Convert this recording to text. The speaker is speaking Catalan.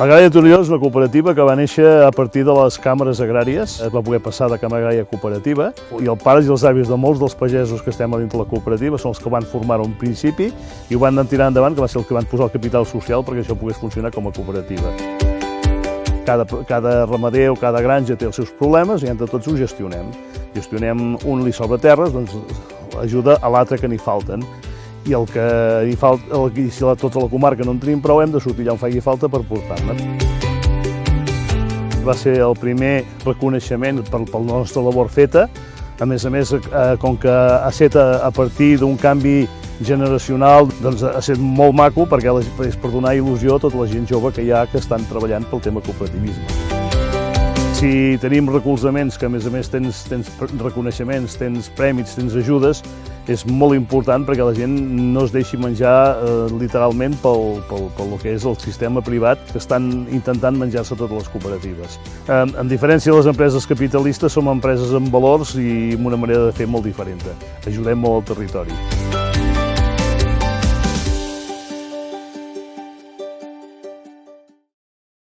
Agrària Torelló és una cooperativa que va néixer a partir de les càmeres agràries. Es va poder passar de càmera agrària a cooperativa i els pares i els avis de molts dels pagesos que estem a dintre la cooperativa són els que van formar-ho en principi i ho van tirar endavant, que va ser els que van posar el capital social perquè això pogués funcionar com a cooperativa. Cada ramader o cada granja té els seus problemes i entre tots ho gestionem. Un li sobra terres, doncs ajuda a l'altre que n'hi falten. I el que hi falta, si a tota la comarca no en tenim prou, hem de sortir allà on faci falta per portar-ne. Va ser el primer reconeixement per la nostra labor feta. A més, com que ha estat a partir d'un canvi generacional, doncs ha estat molt maco perquè és per donar il·lusió a tota la gent jove que hi ha que estan treballant pel tema cooperativisme. Si tenim recolzaments, que a més tens reconeixements, tens prèmits, tens ajudes, és molt important perquè la gent no es deixi menjar literalment pel que és el sistema privat que estan intentant menjar-se totes les cooperatives. En diferència de les empreses capitalistes, som empreses amb valors i amb una manera de fer molt diferent. Ajudem molt al territori.